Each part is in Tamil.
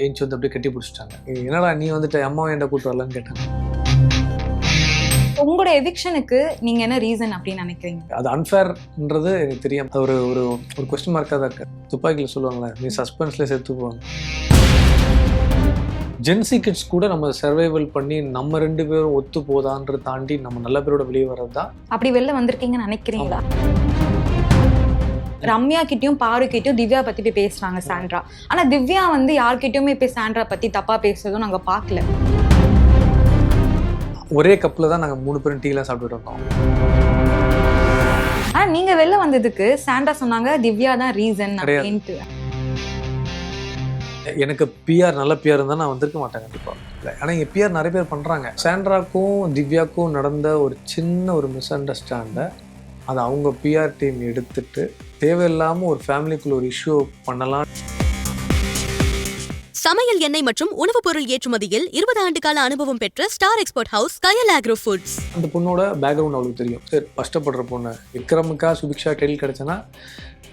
ஏஞ்சி வந்து அப்படியே கட்டி பிடிச்சிட்டாங்க. என்னடா நீ வந்துட்டு அம்மாவை என்ன கூப்பிட்டு வரலன்னு கேட்டாங்க. உங்களோட எவிக்ஷனுக்கு நீங்க என்ன ரீசன் அப்படின்னு நினைக்கிறீங்க? அது அன்ஃபேர்ன்றது எனக்கு தெரியும். ஒரு ஒரு ஒரு கொஸ்டின் மார்க்காக தான் இருக்கு. துப்பாக்கியில் சொல்லுவாங்களே, நீ சஸ்பென்ஸ்லேயே செத்து போவாங்க. ஜென்சி கிட்ஸ் கூட நம்ம சர்வைவல் பண்ணி நம்ம 2 பேரும் ஒத்து போதான்ற தாண்டி நம்ம நல்ல பேரோட வெளியே வர்றது தான். அப்படி வெளில வந்திருக்கீங்கன்னு நினைக்கிறீங்களா? ரம்யா கிட்டயும் பாரு கிட்டயும் திவ்யா பத்தி போய் பேசுறாங்க சாண்ட்ரா. ஆனா திவ்யா வந்து யார்கிட்டயுமே போய் சாண்ட்ரா பத்தி தப்பா பேசுறதும் நாங்க பார்க்கல. ஒரே கப்பில் தான் நாங்கள் 3 பேரும் டீலாம் சாப்பிட்டுட்டு இருந்தோம். ஆனா நீங்க வெளில வந்ததுக்கு சாண்ட்ரா சொன்னாங்க திவ்யா தான் ரீசன் அப்படின்ட்டு. எனக்கு பிஆர் நல்ல பிஆர் இருந்தால் நான் வந்திருக்க மாட்டேன் கண்டிப்பாக. ஆனால் இங்கே பிஆர் நிறைய பேர் பண்ணுறாங்க. சாண்ட்ராக்கும் திவ்யாவுக்கும் நடந்த ஒரு சின்ன ஒரு மிஸ் அண்டர்ஸ்டாண்டை அதை அவங்க பிஆர் டீம் எடுத்துட்டு தேவையில்லாமல் ஒரு ஃபேமிலிக்குள்ள ஒரு இஷ்யூ பண்ணலாம். சமையல் எண்ணெய் மற்றும் உணவுப் பொருள் ஏற்றுமதியில் 20 ஆண்டு கால அனுபவம் பெற்ற ஸ்டார் எக்ஸ்போர்ட் ஹவுஸ் கயல் ஆக்ரோ ஃபுட்ஸ். அந்த பொண்ணோட பேக்ரவுண்ட் அவளுக்கு தெரியும். சரி, கஷ்டப்படுற பொண்ணு விக்ரமுக்கா சுபிக்ஷா டெய்ல் கிடைச்சேன்னா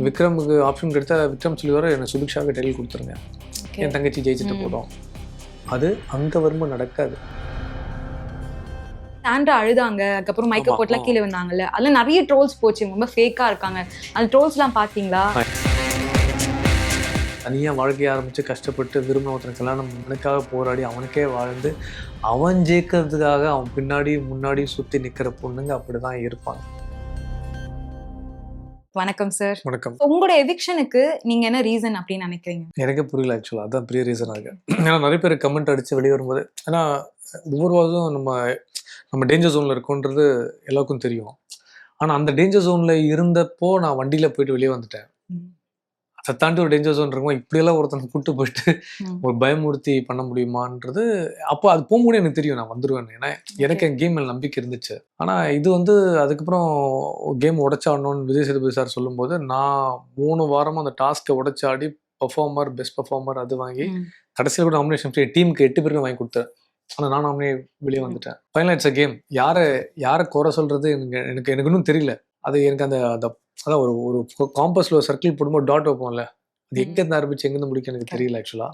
விக்ரமுக்கு ஆப்ஷன் கிடைச்சா விக்ரம் சொல்லி வர என்ன சுபிக்ஷாவுக்கு டெய்ல் கொடுத்துருங்க, என் தங்கச்சி ஜெயிச்சுட்டு போதும். அது அங்கே வரும்போது நடக்காது. சாண்ட்ரா அழுதாங்க, அதுக்கப்புறம் மைக்க போட்டுலாம் கீழே வந்தாங்கல்ல, அதில் நிறைய ட்ரோல்ஸ் போச்சு, ரொம்ப ஃபேக்காக இருக்காங்க. அந்த ட்ரோல்ஸ்லாம் பார்த்தீங்களா? தனியாக வாழ்க்கையை ஆரம்பித்து கஷ்டப்பட்டு விரும்பின ஒருத்தனை கல்யாணம் அவனுக்காக போராடி அவனுக்கே வாழ்ந்து அவன் ஜெயிக்கிறதுக்காக அவன் பின்னாடி முன்னாடி சுற்றி நிற்கிற பொண்ணுங்க அப்படி தான் இருப்பாங்க. வணக்கம் சார். வணக்கம். உங்களோட எவிக்ஷனுக்கு நீங்க என்ன ரீசன் அப்படின்னு நினைக்கிறீங்க? எனக்கே புரியல ஆக்சுவலாக. அதுதான் பெரிய ரீசனாக இருக்கு. ஏன்னா நிறைய பேர் கமெண்ட் அடித்து வெளியே வரும்போது, ஏன்னா ஒவ்வொரு வாரம் நம்ம டேஞ்சர் ஜோனில் இருக்கோன்றது எல்லாருக்கும் தெரியும். ஆனால் அந்த டேஞ்சர் ஜோனில் இருந்தப்போ நான் வண்டியில் போயிட்டு வெளியே வந்துட்டேன். அதை தாண்டி ஒரு டேஞ்சர் ஜோன் இருக்கும், இப்படியெல்லாம் ஒருத்தனை கூட்டு போயிட்டு ஒரு பயமுறுத்தி பண்ண முடியுமான்றது அப்போ அது போகும்போது எனக்கு தெரியும் நான் வந்துடுவேன். ஏன்னா எனக்கு என் கேம் மேல் நம்பிக்கை இருந்துச்சு. ஆனால் இது வந்து அதுக்கப்புறம் கேம் உடைச்சாடணும்னு விஜய் சேதுபதி சார் சொல்லும்போது நான் 3 வாரமாக அந்த டாஸ்க்கை உடைச்சாடி பர்ஃபார்மர் பெஸ்ட் பர்ஃபார்மர் அது வாங்கி கடைசியில் கூட நாமினேஷன் டீமுக்கு 8 பேருக்கு வாங்கி கொடுத்தேன். ஆனால் நான் நாமினே வெளியே வந்துட்டேன். Final it's a game. யாரை குறை சொல்கிறது எனக்கு இன்னும் தெரியல. அது எனக்கு அந்த அதான் ஒரு காம்பஸில் ஒரு சர்க்கிள் போடும்போது டாட் வைப்போம்ல, அது எங்கேருந்து ஆரம்பிச்சு எங்கேருந்து முடிக்க எனக்கு தெரியல ஆக்சுவலாக.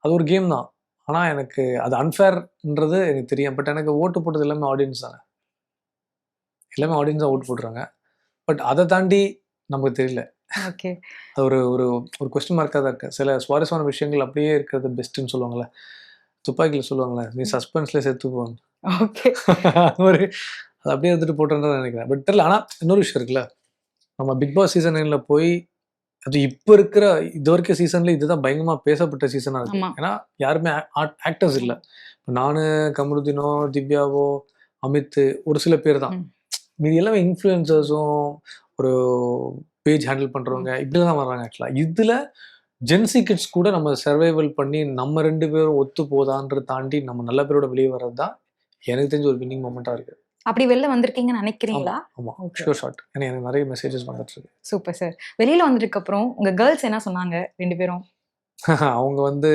அது ஒரு கேம் தான். ஆனால் எனக்கு அது அன்ஃபேர்ன்றது எனக்கு தெரியும். பட் எனக்கு ஓட்டு போட்டது எல்லாமே ஆடியன்ஸ் தானே, எல்லாமே ஆடியன்ஸ் தான் ஓட்டு போட்டுறாங்க. பட் அதை தாண்டி நமக்கு தெரியல. ஓகே, அது ஒரு ஒரு கொஸ்டின் மார்க்காக தான் இருக்குது. சில சுவாரஸ்யமான விஷயங்கள் அப்படியே இருக்கிறது பெஸ்ட்டுன்னு சொல்லுவாங்கள்ல, துப்பாக்கியில் சொல்லுவாங்களே, நீ சஸ்பென்ஸ்லேயே செத்து போவாங்க. ஓகே, ஒரு அது அப்படியே எடுத்துகிட்டு போட்டேன்னு நினைக்கிறேன். பட் தெரியல. ஆனால் இன்னொரு விஷயம் இருக்குல்ல, நம்ம பிக் பாஸ் சீசன் 9 போய் அது இப்போ இருக்கிற இது வரைக்கும் சீசன்ல இதுதான் பயங்கரமாக பேசப்பட்ட சீசனாக இருக்கு. ஏன்னா யாருமே ஆக்டர்ஸ் இல்லை. நானு, கமருதீனோ, திவ்யாவோ, அமித், ஒரு சில பேர் தான். மீதி எல்லாமே இன்ஃப்ளூயன்சர்ஸும் ஒரு பேஜ் ஹேண்டில் பண்ணுறவங்க இப்படி தான் வர்றாங்க ஆக்சுவலாக. இதில் ஜென்சி கிட்ஸ் கூட நம்ம சர்வைவல் பண்ணி நம்ம 2 பேரும் ஒத்து போதான்ற தாண்டி நம்ம நல்ல பேரோட வெளியே வர்றது தான் எனக்கு தெரிஞ்ச ஒரு வின்னிங் மொமெண்ட்டாக இருக்குது. அப்படி வெளில வந்திருக்கீங்கன்னு நினைக்கிறீங்களா? ஆமாம், ஷூர் ஷாட். ஏன்னா எனக்கு நிறைய மெசேஜஸ் வந்துட்டு இருக்கு. Super sir. வெளியில வந்ததுக்கு அப்புறம் உங்க கேர்ள்ஸ் என்ன சொன்னாங்க 2 பேரும்? அவங்க வந்து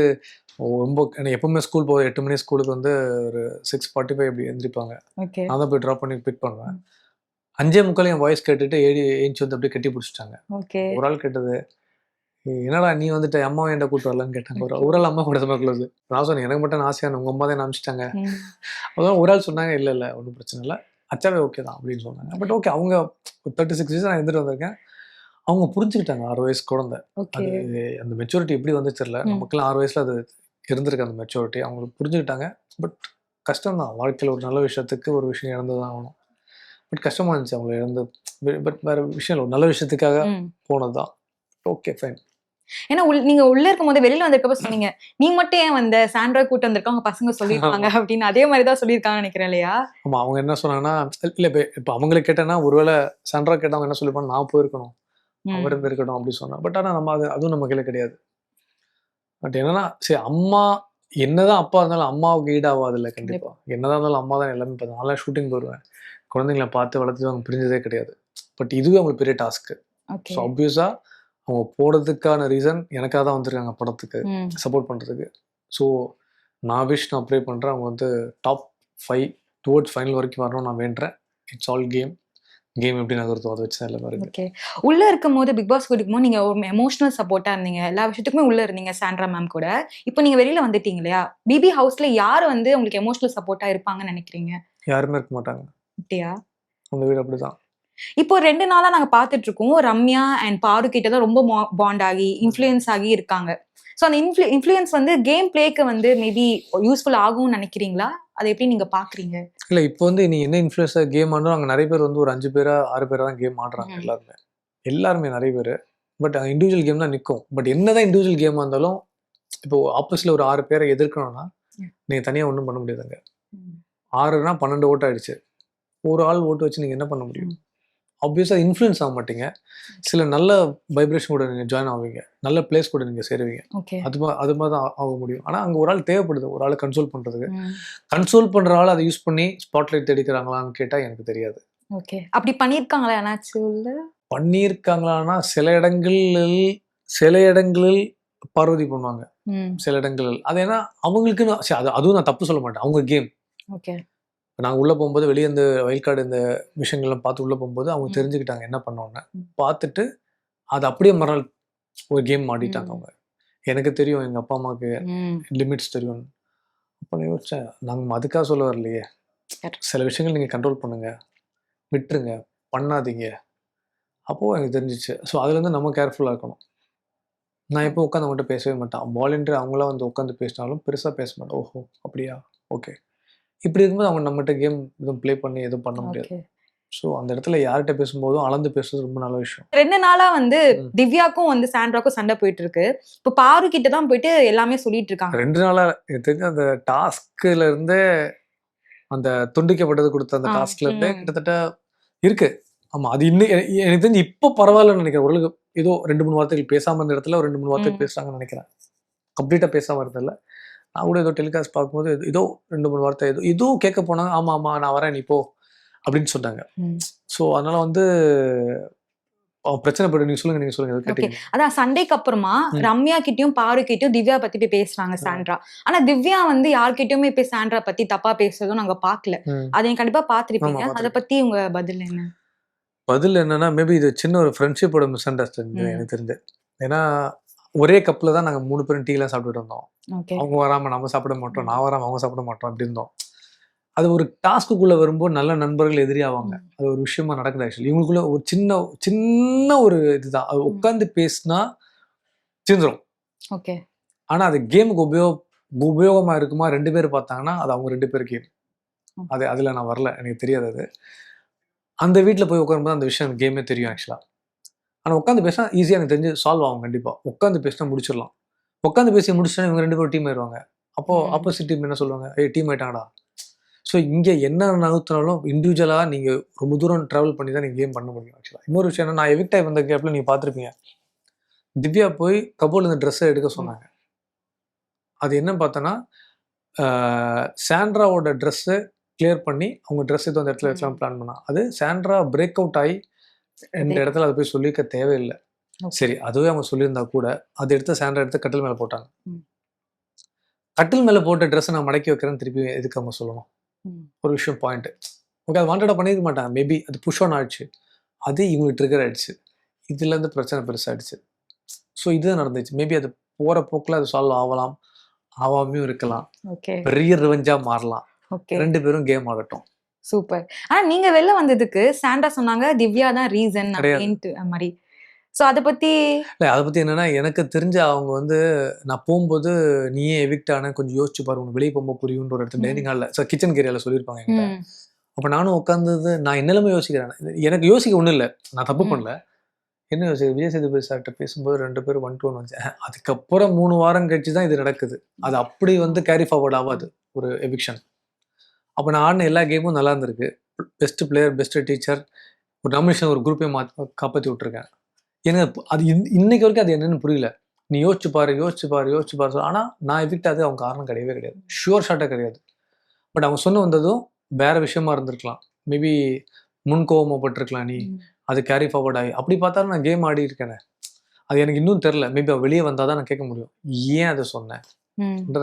ரொம்ப எப்பவுமே ஸ்கூல் போக 8 மணி ஸ்கூலுக்கு வந்து ஒரு 6:45 இப்படி எழுந்திரிப்பாங்க. ஓகே, நான் தான் போய் ட்ராப் பண்ணி பிக் பண்ணுவேன். 5:45 என் வாய்ஸ் கேட்டுட்டு ஏஞ்சி வந்து அப்படியே கட்டி பிடிச்சிட்டாங்க. ஓகே, ஒரு ஆள் கேட்டது, என்னடா நீ வந்துட்டு அம்மாவை என்ன கூப்பிட்டு வரலன்னு கேட்டாங்க. ஒரு ஆள் அம்மா கூட தான் க்ளோஸ். நான் சொன்னேன் எனக்கு மட்டும் ஆசையான உங்கள் அம்மா தான் அனுப்பிச்சிட்டாங்க. அதான் ஒரு ஆள் சொன்னாங்க, இல்லை ஒன்றும் பிரச்சனை இல்லை, அச்சாவே ஓகே தான் அப்படின்னு சொன்னாங்க. பட் ஓகே, அவங்க 36 வயசு நான் இருந்துட்டு வந்திருக்கேன். அவங்க புரிஞ்சுக்கிட்டாங்க. 6 வயசு குழந்தை. அது அந்த மெச்சூரிட்டி எப்படி வந்து தெரியல. நமக்குலாம் 6 வயசுல அது இருந்திருக்கு அந்த மெச்சூரிட்டி. அவங்களுக்கு புரிஞ்சுக்கிட்டாங்க. பட் கஷ்டம்தான் வாழ்க்கையில் ஒரு நல்ல விஷயத்துக்கு ஒரு விஷயம் இழந்து தான் ஆகணும். பட் கஷ்டமாக இருந்துச்சு அவங்களை இழந்து. பட் வேறு விஷயம் இல்லை, ஒரு நல்ல விஷயத்துக்காக போனது தான். Okay fine. ஏன்னா நீங்க உள்ள இருக்கும் போது வெளியில வந்திருக்கப்ப சொன்னீங்க, நீ மட்டும் ஏன் வந்த, சாண்ட்ரா கூட்டு வந்திருக்காங்க பசங்க சொல்லியிருக்காங்க அப்படின்னு. அதே மாதிரி தான் சொல்லியிருக்காங்கன்னு நினைக்கிறேன் இல்லையா? ஆமா, அவங்க என்ன சொன்னாங்கன்னா, இல்லை இப்போ அவங்களுக்கு கேட்டேன்னா ஒருவேளை சாண்ட்ரா கேட்டவங்க என்ன சொல்லிப்பாங்க, நான் போயிருக்கணும், அவர் இருந்திருக்கணும் அப்படி சொன்னேன். பட் ஆனால் நம்ம அதுவும் நம்ம கையில் கிடையாது. பட் என்னன்னா, சரி அம்மா என்னதான் அப்பா இருந்தாலும் அம்மாவுக்கு ஈடாகாது இல்லை. கண்டிப்பா என்னதான் இருந்தாலும் அம்மா தான் எல்லாமே. பார்த்தா நல்லா ஷூட்டிங் போடுவேன், குழந்தைங்களை பார்த்து வளர்த்து அவங்க பிரிஞ்சதே கிடையாது. பட் இதுவே அவங்களுக்கு பெரிய டாஸ்க்கு. ஸோ ஆப்வியஸா அவங்க போடுறதுக்கான ரீசன் எனக்காக தான் வந்திருக்காங்க, படத்துக்கு சப்போர்ட் பண்ணுறதுக்கு. ஸோ நான் ப்ரே பண்ணுறேன் அவங்க வந்து டாப் 5 டுவர்ட்ஸ் ஃபைனல் வரைக்கும் வரணும் நான் வேண்டுறேன். It's all game. கேம் எப்படி நகர்த்தோ அதை வச்சு தான் எல்லாமே இருக்கு. ஓகே. உள்ள இருக்கும்போது பிக் பாஸ் இருக்கும்போது நீங்க ஒரு எமோஷனல் சப்போர்ட்டா இருந்தீங்க. எல்லா விஷயத்துக்குமே உள்ள இருந்தீங்க சாண்ட்ரா மேம் கூட. இப்போ நீங்க வெளியில வந்துட்டீங்க இல்லையா? பிபி ஹவுஸ்ல யாரு வந்து உங்களுக்கு எமோஷனல் சப்போர்ட்டா இருப்பாங்கன்னு நினைக்கிறீங்க? யாருமே இருக்க மாட்டாங்க. அப்படியா? உங்க வீடு அப்படிதான். இப்போ 2 நாளா நாங்க பார்த்துட்டு இருக்கோம். ரம்யா அண்ட் பாரு கிட்ட தான் ரொம்ப பாண்ட் ஆகி, இன்ஃப்ளூயன்ஸ் ஆகி இருக்காங்க. சோ அந்த இன்ஃப்ளூயன்ஸ் வந்து கேம் பிளேக்கு வந்து மேபி யூஸ்ஃபுல் ஆகும்னு நினைக்கிறீங்களா? அதை எப்படி நீங்க பாக்குறீங்க? இல்ல இப்போ வந்து நீ என்ன இன்ஃப்ளூயன்ஸா கேம் ஆடுறோம், அங்க நிறைய பேர் வந்து ஒரு 5 பேரா 6 பேரா தான் கேம் ஆடுறாங்க எல்லாருமே நிறைய பேர். பட் இண்டிவிஜுவல் கேம் தான் நிற்கும். பட் என்னதான் இண்டிவிஜுவல் கேமா இருந்தாலும் இப்போ ஆப்போசிட்ல ஒரு 6 பேரை எதிர்க்கணும்னா நீங்க தனியா ஒன்றும் பண்ண முடியாதுங்க. 6னா 12 ஓட்டு ஆயிடுச்சு. ஒரு ஆள் ஓட்டு வச்சு நீங்க என்ன பண்ண முடியும்? ஆப்வியஸா இன்ஃப்ளூயன்ஸ் ஆக மாட்டீங்க. சில நல்ல வைப்ரேஷன் கூட நீங்க ஜாயின் ஆவீங்க. நல்ல பிளேஸ் கூட நீங்க சேருவீங்க. ஓகே. அது மாதிரி தான் ஆக முடியும். ஆனா அங்க ஒரு ஆள் தேவைப்படுது, ஒரு ஆளை கன்சோல் பண்றதுக்கு. கன்சோல் பண்ற ஆள் அதை யூஸ் பண்ணி ஸ்பாட்லைட் எடுக்கிறாங்களான்னு கேட்டா எனக்கு தெரியாது. ஓகே. அப்படி பண்ணிருக்காங்களா யாராச்சும் உள்ள? பண்ணியிருக்காங்களான்னா சில இடங்களில் பார்வதி பண்ணுவாங்க. சில இடங்களில் அது ஏன்னா அவங்களுக்குன்னு அதுவும் நான் தப்பு சொல்ல மாட்டேன். அவங்க கேம். ஓகே. நாங்க உள்ள போகும்போது வெளியே இந்த வயல் கார்டு இந்த விஷயங்கள்லாம் பார்த்து உள்ள போகும்போது அவங்க தெரிஞ்சுக்கிட்டாங்க என்ன பண்ணோன்னு. பார்த்துட்டு அது அப்படியே மறுநாள் ஒரு கேம் ஆடிட்டாங்க அவங்க. எனக்கு தெரியும் எங்க அப்பா அம்மாவுக்கு லிமிட்ஸ் தெரியும். அப்போ நான் யோசிச்சேன், நாங்கள் அதுக்காக சொல்ல வரலையே. சில விஷயங்கள் நீங்கள் கண்ட்ரோல் பண்ணுங்க, விட்டுருங்க, பண்ணாதீங்க. அப்போது எனக்கு தெரிஞ்சிச்சு. ஸோ அதுலேருந்து நம்ம கேர்ஃபுல்லாக இருக்கணும். நான் எப்போ உட்காந்து அவங்கள்ட்ட பேசவே மாட்டேன். வாலண்டியர் அவங்களாம் வந்து உட்காந்து பேசினாலும் பெருசாக பேச மாட்டேன். ஓஹோ அப்படியா, ஓகே. இப்படி இருக்கும்போது அவங்க நம்மகிட்ட கேம் எதுவும் ப்ளே பண்ணி எதுவும் பண்ண முடியாது. ஸோ அந்த இடத்துல யார்கிட்ட பேசும்போதும் அளந்து பேசுறது ரொம்ப நல்ல விஷயம். 2 நாளா வந்து திவ்யாக்கும் வந்து சாண்ட்ராக்கும் சண்டை போயிட்டு இருக்கு. இப்போ பாரு கிட்ட தான் போயிட்டு எல்லாமே சொல்லிட்டு இருக்காங்க. 2 நாளா எனக்கு தெரிஞ்ச அந்த டாஸ்க்ல இருந்தே அந்த துண்டிக்கப்பட்டது கொடுத்த அந்த டாஸ்க்ல இருந்தே கிட்டத்தட்ட இருக்கு. ஆமா அது இன்னும் எனக்கு தெரிஞ்சு இப்போ பரவாயில்லன்னு நினைக்கிறேன். ஓரளவுக்கு ஏதோ 2-3 வார்த்தைகள் பேசாம இருந்த இடத்துல ஒரு 2-3 வார்த்தை பேசுறாங்கன்னு நினைக்கிறேன். கம்ப்ளீட்டா பேசாம இருந்ததில்ல. நான் கூட ஏதோ டெலிகாஸ்ட் பார்க்கும்போது ஏதோ 2-3 வார்த்தை ஏதோ கேட்க போனாங்க. ஆமா ஆமா நான் வரேன் நீ போ அப்படின்னு சொன்னாங்க. ஸோ அதனால வந்து பிரச்சனை பட்டு நீங்க சொல்லுங்க எது கேட்டீங்க. அதான் சண்டைக்கு அப்புறமா ரம்யா கிட்டயும் பாரு கிட்டயும் திவ்யா பத்தி போய் பேசுறாங்க சாண்ட்ரா. ஆனா திவ்யா வந்து யார்கிட்டயுமே போய் சாண்ட்ரா பத்தி தப்பா பேசுறதும் நாங்க பாக்கல. அதை நீங்க கண்டிப்பா பாத்திருப்பீங்க. அதை பத்தி உங்க பதில் என்ன? பதில் என்னன்னா மேபி இது சின்ன ஒரு ஃப்ரெண்ட்ஷிப்போட மிஸ் அண்டர்ஸ்டாண்டிங் எனக்கு தெரிஞ்சு. ஏன்னா ஒரே கப்ல தான் நாங்க 3 பேரும் டீ எல்லாம் சாப்பிட்டுட்டு இருந்தோம். அவங்க வராம நம்ம சாப்பிட மாட்டோம், நான் வராம அவங்க சாப்பிட மாட்டோம் அப்படி இருந்தோம். அது ஒரு டாஸ்க்குள்ள வரும்போது நல்ல நண்பர்கள் எதிரி ஆவாங்க. அது ஒரு விஷயமா நடக்குது. ஆக்சுவலி இவங்களுக்குள்ள ஒரு சின்ன ஒரு இதுதான். அது உட்காந்து பேசினா தீர்ந்துரும். ஓகே. ஆனா அது கேமுக்கு உபயோகமா இருக்குமா 2 பேர் பார்த்தாங்கன்னா அது அவங்க 2 பேர் கேம். அதுல நான் வரல, எனக்கு தெரியாது. அது அந்த வீட்டில் போய் உட்காரும்போது அந்த விஷயம் கேமே தெரியும் ஆக்சுவலா. ஆனால் உட்காந்து பேசினா ஈஸியாக எனக்கு தெரிஞ்சு சால்வ் ஆகும். கண்டிப்பாக உட்காந்து பேசினா முடிச்சிடலாம். உட்காந்து பேசி முடிச்சுட்டா இவங்க 2 பேரும் டீம் ஆயிடுவாங்க. அப்போ ஆப்போசிட் டீம் என்ன சொல்லுவாங்க, டீம் ஆயிட்டாங்கடா. ஸோ இங்கே என்ன நகர்த்தினாலும் இண்டிவிஜுவலாக நீங்கள் ரொம்ப தூரம் ட்ராவல் பண்ணி தான் நீங்கள் கேம் பண்ண முடியும் ஆக்சுவலாக. இன்னொரு விஷயம் என்ன, நான் எவிக்ட் ஆகி வந்த கேப்பில் நீங்கள் பார்த்துருப்பீங்க, திவ்யா போய் கபோர்டில் இந்த ட்ரெஸ்ஸை எடுக்க சொன்னாங்க. அது என்னன்னு பார்த்தோன்னா சாண்ட்ராவோட ட்ரெஸ்ஸை கிளியர் பண்ணி அவங்க ட்ரெஸ் எதுவும் அந்த இடத்துல வச்சலாம் பிளான் பண்ணா. அது சாண்ட்ரா பிரேக் அவுட் ஆகி இந்த இடத்துல அதை போய் சொல்லிக்க தேவையில்லை. சரி அதுவே அவங்க சொல்லியிருந்தா கூட அதை எடுத்து சாண்ட்ரா எடுத்து கட்டில் மேலே போட்டாங்க. கட்டில் மேலே போட்ட ட்ரெஸ்ஸை நான் மடக்கி வைக்கிறேன்னு திருப்பி எதுக்கு அவங்க சொல்லணும்? ஒரு விஷயம் பாயிண்ட். ஓகே அது வாண்டடாக பண்ணியிருக்க மாட்டாங்க. மேபி அது புஷ் ஆன் ஆயிடுச்சு. அது இவங்களுக்கு ட்ரிகர் ஆயிடுச்சு. இதுலேருந்து பிரச்சனை பெருசாகிடுச்சு. ஸோ இதுதான் நடந்துச்சு. மேபி அது போகிற போக்கில் அது சால்வ் ஆகலாம், ஆகாமையும் இருக்கலாம். பெரிய ரிவெஞ்சா மாறலாம். 2 பேரும் கேம் ஆடட்டும். சூப்பர். ஆனா நீங்க வெளில வந்ததுக்கு சாண்ட்ரா சொன்னாங்க திவ்யா தான் ரீசன் அப்படின்ட்டு மாதிரி. சோ அத பத்தி என்னன்னா எனக்கு தெரிஞ்ச அவங்க வந்து நான் போகும்போது நீயே எவிக்ட் ஆன கொஞ்சம் யோசிச்சு பாரு, உனக்கு வெளியே போகும்போது புரியுன்ற ஒரு இடத்துல டைனிங் ஹாலில் கிச்சன் ஏரியாவில் சொல்லியிருப்பாங்க என்கிட்ட. அப்போ நானும் உட்காந்தது நான் என்னெல்லாமே யோசிக்கிறேன். எனக்கு யோசிக்க ஒன்றும் இல்லை, நான் தப்பு பண்ணல. என்ன யோசிக்க விஜய் சேதுபதி சார்கிட்ட பேசும்போது 2 பேரும் 1-1 வச்சேன். அதுக்கப்புறம் 3 வாரம் கழிச்சு தான் இது நடக்குது. அது அப்படி வந்து கேரி ஃபார்வர்ட் ஆகாது ஒரு எவிக்ஷன். அப்போ நான் ஆடின எல்லா கேமும் நல்லா இருந்திருக்கு. பெஸ்ட் பிளேயர், பெஸ்ட் டீச்சர், ஒரு நாமினேஷன் ஒரு குரூப்பே காப்பாற்றி விட்டுருக்கேன். எனக்கு அது இன்னைக்கு வரைக்கும் அது என்னன்னு புரியல. நீ யோசிச்சு பாரு. ஆனால் நான் எவிக்ட் ஆகுது அவங்க காரணம் கிடையாது. ஷுவர் ஷாட்டாக கிடையாது. பட் அவங்க சொன்ன வந்ததும் வேற விஷயமா இருந்திருக்கலாம். மேபி முன்கோவப்பட்டிருக்கலாம் நீ, அது கேரி ஃபார்வர்ட் ஆகி. அப்படி பார்த்தாலும் நான் கேம் ஆடி இருக்கேனே, அது எனக்கு இன்னும் தெரில. மேபி அவள் வெளியே வந்தால் தான் நான் கேட்க முடியும், ஏன் அதை சொன்னேன்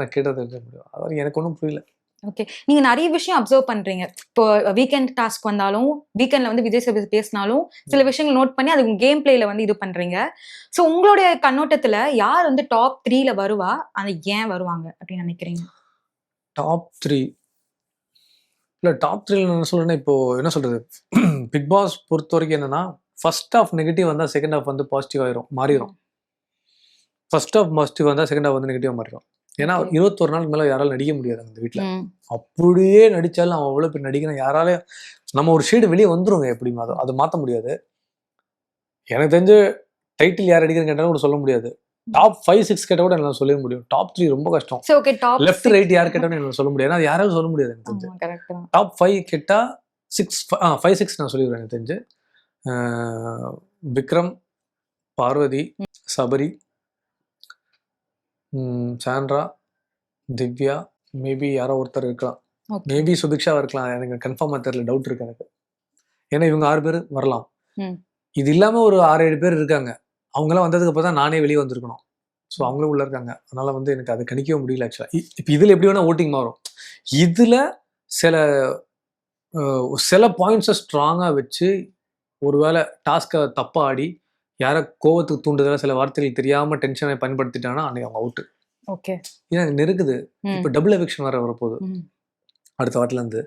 நான் கேட்டது தெரிஞ்ச முடியும். அதாவது எனக்கு ஒன்றும் புரியல. ஓகே. நீங்க நெறைய விஷயம் அப்சர்வ் பண்றீங்க. இப்போ வீக்கெண்ட் டாஸ்க் வந்தாலும், வீக்கெண்ட்ல வந்து விஜய் சேதுபதி பேசினாலும், சில விஷயங்கள் நோட் பண்ணி அது உங்க கேம் பிளேல வந்து இது பண்றீங்க. சோ உங்களுடைய கண்ணோட்டத்துல யார் வந்து டாப் 3ல வருவா? அது ஏன் வருவாங்க அப்படின்னு நினைக்கிறீங்க? டாப் 3 இல்ல டாப் 3 நான் சொல்றேன்னா, இப்போ என்ன சொல்றது? பிக் பாஸ் பொறுத்தவரைக்கும் என்னன்னா, ஃபர்ஸ்ட் ஹாஃப் நெகட்டிவ் வந்தா செகண்ட் ஹாஃப் வந்து பாசிட்டிவ் ஆயிரும். மாறிரும். ஃபர்ஸ்ட் ஹாஃப் பாசிட்டிவ் வந்தா செகண்ட் ஹாஃப் வந்து நெகட்டிவா மாறிரும். ஏன்னா ஓகே. 21 நாளுக்கு மேல யாராலும் நடிக்க முடியாது அந்த வீட்ல. ம். அப்படியே நடிச்சாலும் அவன் அவ்வளோ பேர் நடிக்கிறான். யாராலையும் நம்ம ஒரு ஷேடு வெளியே வந்துருங்க எப்படியும். அதை மாற்ற முடியாது. எனக்கு தெரிஞ்சு டைட்டில் யார் அடிக்கிறேன்னு கேட்டாலும் கூட சொல்ல முடியாது. டாப் 5, 6 கேட்டால் கூட என்னால் சொல்ல முடியும். டாப் 3 ரொம்ப கஷ்டம். சரி, ஓகே. டாப் லெஃப்ட் ரைட் யார் கேட்டாலும் என்னால் சொல்ல முடியாது. ஏன்னா அது யாராலும் சொல்ல முடியாது எனக்கு தெரிஞ்சு. கரெக்ட் தான். டாப் 5 கேட்டா 5, 6 நான் சொல்லிடுவேன் எனக்கு தெரிஞ்சு. விக்ரம், பார்வதி, சபரி, சாண்ட்ரா, திவ்யா, மேபி யாரோ ஒருத்தர் இருக்கலாம். ஓகே. மேபி சுபிக்ஷாவா இருக்கலாம். எனக்கு கன்ஃபார்மாக தெரியல. டவுட் இருக்கு எனக்கு. ஏன்னா இவங்க 6 பேர் வரலாம். ம். இது இல்லாம ஒரு 6, 7 பேர் இருக்காங்க. அவங்களாம் வந்ததுக்கு அப்புறம் தான் நானே வெளியே வந்திருக்கணும். ஸோ அவங்களும் உள்ள இருக்காங்க. அதனால வந்து எனக்கு அதை கணிக்கவே முடியல ஆக்சுவலா. இப்போ இதுல எப்படி வேணா ஓட்டிங் மாறும். இதுல சில சில பாயிண்ட்ஸை ஸ்ட்ராங்கா வச்சு ஒருவேளை டாஸ்கை தப்பா ஆடி யாரை கோவத்துக்கு தூண்டுதல சில வார்த்தைகள் தெரியாம டென்ஷனை பயன்படுத்திட்டாங்கன்னா அன்னைக்கு அவங்க அவுட்டு. ஓகே. ஏன்னா நெருக்குது. ம். இப்போ டபுள் எவிக்ஷன் வேற வரப்போகுது ம். அடுத்த வாரத்துல இருந்து.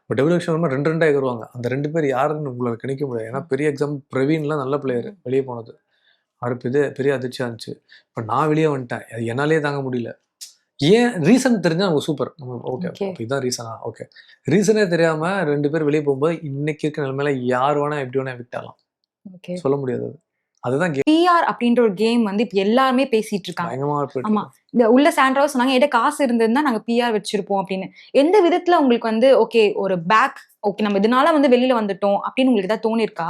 இப்போ டபுள் எவிக்ஷன் வரும்போது 2 வருவாங்க. அந்த 2 பேர் யாருன்னு உங்களால கணிக்க முடியாது. ஏன்னா பெரிய எக்ஸாம்பிள் பிரவீன்லாம் நல்ல பிளேயர் வெளியே போனது. அடுத்து பெரிய அதிர்ச்சியா இருந்துச்சு. இப்போ நான் வெளியே வந்துட்டேன். அது என்னாலே தாங்க முடியல. ஏன் ரீசன் தெரிஞ்சா நமக்கு சூப்பர். Okay Okay. அப்போ இதான் ரீசனா? ஓகே. ரீசனே தெரியாம 2 பேர் வெளியே போகும்போது இன்னைக்கு இருக்க நிலைமையில யார் வேணா எப்படி வேணா விட்டாலாம். ஓகே. சொல்ல முடியாது அது. அதுதான் கேம். பிஆர் அப்படின்ற ஒரு கேம் வந்து இப்ப எல்லாருமே பேசிட்டு இருக்காங்க. பயங்கரமா போயிட்டு ஆமா. இருக்கு. இந்த உள்ள சாண்ட்ராவும் சொன்னாங்க, என்கிட்ட காசு இருந்திருந்தா நாங்க பிஆர் வச்சிருப்போம் அப்படின்னு. எந்த விதத்துல உங்களுக்கு வந்து ஓகே ஒரு பேக் ஓகே நம்ம இதனால வந்து வெளியில வந்துட்டோம் அப்படின்னு உங்களுக்கு ஏதாவது தோணிருக்கா?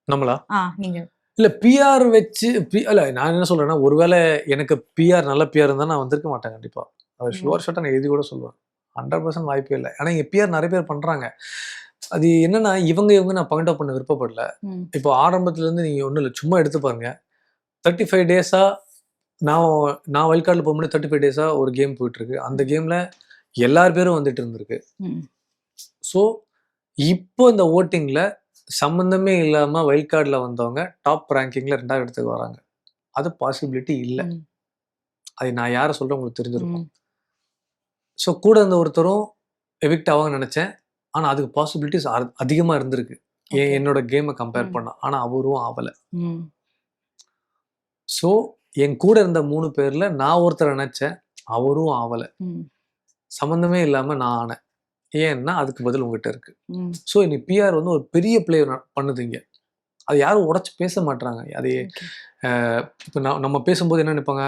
நம்மளா? நீங்க இல்ல பிஆர் வச்சு இல்ல நான் என்ன சொல்றேன்னா, ஒருவேளை எனக்கு பிஆர் நல்ல பிஆர் இருந்தா நான் வந்திருக்க மாட்டேன் கண்டிப்பா. அது ஷுவர் ஷாட்டா நான் எழுதி கூட சொல்லுவேன். 100% வாய்ப்பே இல்லை. ஆனா இங்க பிஆர் நிறைய பேர் பண்றாங்க. அது என்னன்னா இவங்க நான் பாயிண்ட் அவுட் பண்ண விருப்பப்படல. இப்போ ஆரம்பத்துல இருந்து நீங்க ஒண்ணும் இல்லை சும்மா எடுத்து பாருங்க. 35 டேஸா நான் வைல்ட் கார்டில் போகும்போது 35 டேஸா ஒரு கேம் போயிட்டு இருக்கு. அந்த கேம்ல எல்லார் பேரும் வந்துட்டு இருந்திருக்கு. ஸோ இப்போ இந்த ஓட்டிங்ல சம்பந்தமே இல்லாம வைல்ட் கார்டில் வந்தவங்க டாப் ரேங்கிங்ல 2வது இடத்துக்கு வராங்க. அது பாசிபிலிட்டி இல்லை. அது நான் யாரை சொல்றேன் உங்களுக்கு தெரிஞ்சிருக்கும். ஸோ கூட இருந்த ஒருத்தரும் எவிக்ட் ஆவாங்க நினைச்சேன். ஆனா அதுக்கு பாசிபிலிட்டிஸ் அதிகமா இருந்திருக்கு என்னோட கேமை கம்பேர் பண்ணா. ஆனா அவரும் ஆவலை. ஸோ என் கூட இருந்த 3 பேர்ல நான் ஒருத்தர் நினைச்சேன், அவரும் ஆவலை. சம்பந்தமே இல்லாம நான் ஆனேன். ஏன்னா அதுக்கு பதில் உங்ககிட்ட இருக்கு. ஸோ இன்னைக்கு பிஆர் வந்து ஒரு பெரிய பிளே பண்ணுதுங்க. அது யாரும் உடைச்சு பேச மாட்டாங்க. அது இப்போ நம்ம பேசும்போது என்ன நினைப்பாங்க,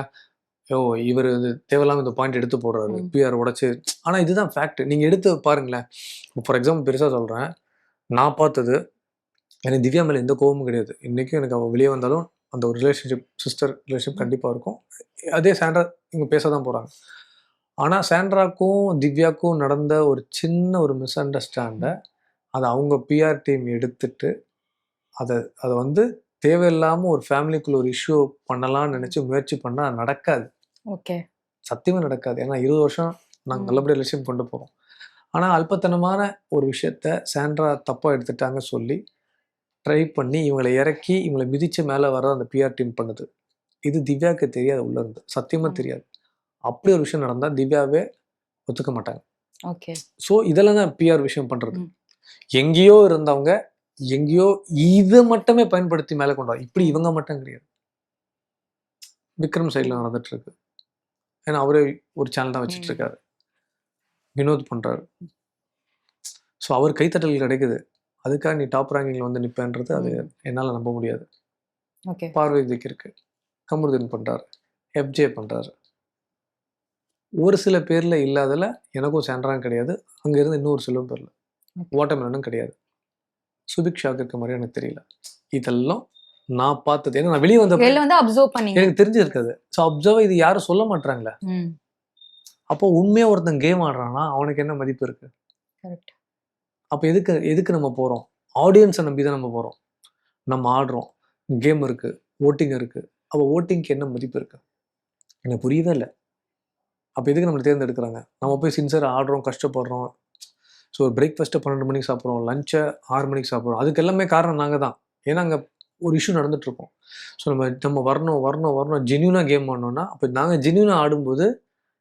இவர் தேவையில்லாம இந்த பாயிண்ட் எடுத்து போடுறாரு பிஆர் உடைச்சு. ஆனா இதுதான் ஃபேக்ட். நீங்க எடுத்து பாருங்களேன். ஃபார் எக்ஸாம்பிள் பெருசா சொல்றேன். நான் பார்த்தது எனக்கு திவ்யா மேல எந்த கோபமும் கிடையாது. இன்னைக்கும் எனக்கு அவள் வெளியே வந்தாலும் அந்த ஒரு ரிலேஷன்ஷிப் சிஸ்டர் ரிலேஷன்ஷிப் கண்டிப்பா இருக்கும். அதே சாண்ட்ரா இவங்க பேசதான் போறாங்க. ஆனா சாண்ட்ராக்கும் திவ்யாக்கும் நடந்த ஒரு சின்ன ஒரு மிஸ் அண்டர்ஸ்டாண்டை அதை அவங்க பிஆர் டீம் எடுத்துட்டு அதை வந்து தேவையில்லாம ஒரு ஃபேமிலிக்குள்ள ஒரு இஷ்யூ பண்ணலாம்னு நினைச்சு முயற்சி பண்ணா நடக்காது. ஓகே. சத்தியமா நடக்காது. ஏன்னா 20 வருஷம் நாங்கள் நல்லபடியா ரிலேஷன் கொண்டு போறோம். ஆனா அல்பத்தனமான ஒரு விஷயத்த சாண்ட்ரா தப்பா எடுத்துட்டாங்க சொல்லி ட்ரை பண்ணி இவங்களை இறக்கி இவங்களை மிதிச்சு மேலே வர அந்த பிஆர் டீம் பண்ணுது. இது திவ்யாவுக்கு தெரியாது. உள்ள இருந்து சத்தியமா தெரியாது. அப்படி ஒரு விஷயம் நடந்தா திவ்யாவே ஒத்துக்க மாட்டாங்க. ஓகே. ஸோ இதெல்லாம் தான் பிஆர் விஷயம் பண்றது. எங்கேயோ இருந்தவங்க எங்கேயோ இதை மட்டுமே பயன்படுத்தி மேலே கொண்டு வர. இப்படி இவங்க மட்டும் கிடையாது. விக்ரம் சைட்ல நடந்துட்டு இருக்கு. ஏன்னா அவரே ஒரு சேனல் தான் வச்சுட்டு இருக்காரு. வினோத் பண்றாரு. ஸோ அவர் கைத்தட்டல் கிடைக்குது. அதுக்காக நீ டாப் ரேங்கிங்ல வந்து நிற்பேன்றது அது என்னால் நம்ப முடியாது. பார்வதிக்கு இருக்கு. கமருதீன் பண்றாரு. எஃப்ஜே பண்றாரு. ஒரு சில பேர்ல இல்லாதல எனக்கும் சாண்ட்ரான் கிடையாது. அங்க இருந்து இன்னொரு சில பேர்ல வாட்டர்மெலனும் கிடையாது. சுபிக்ஷாக்கு இருக்க மாதிரி எனக்கு தெரியல. இதெல்லாம் நான் பார்த்தது. ஏன்னா நான் வெளியே வந்து அப்சர்வ் பண்ணி எனக்கு தெரிஞ்சிருக்காது. ஸோ அப்சர்வ் இது யாரும் சொல்ல மாட்டாங்களே. அப்போ உண்மையா ஒருத்தன் கேம் ஆடுறான்னா அவனுக்கு என்ன மதிப்பு இருக்கு? அப்போ எதுக்கு நம்ம போறோம்? ஆடியன்ஸை நம்பி தான் நம்ம போறோம். நம்ம ஆடுறோம். கேம் இருக்கு, ஓட்டிங் இருக்கு. அப்போ ஓட்டிங்க்கு என்ன மதிப்பு இருக்கு? எனக்கு புரியவே இல்லை. அப்போ எதுக்கு நம்மளை தேர்ந்தெடுக்கிறாங்க? நம்ம போய் சின்சியராக ஆடுறோம், கஷ்டப்படுறோம். ஸோ ஒரு பிரேக்ஃபாஸ்ட்டை 12 மணிக்கு சாப்பிட்றோம், லஞ்சை 6 மணிக்கு சாப்பிட்றோம். அதுக்கு எல்லாமே காரணம் நாங்கள் தான். ஏன்னா அங்கே ஒரு இஷ்யூ நடந்துகிட்ருக்கோம். ஸோ நம்ம வரணும் ஜென்யூனாக கேம் ஆடணும்னா, அப்போ நாங்கள் ஜென்யூனாக ஆடும்போது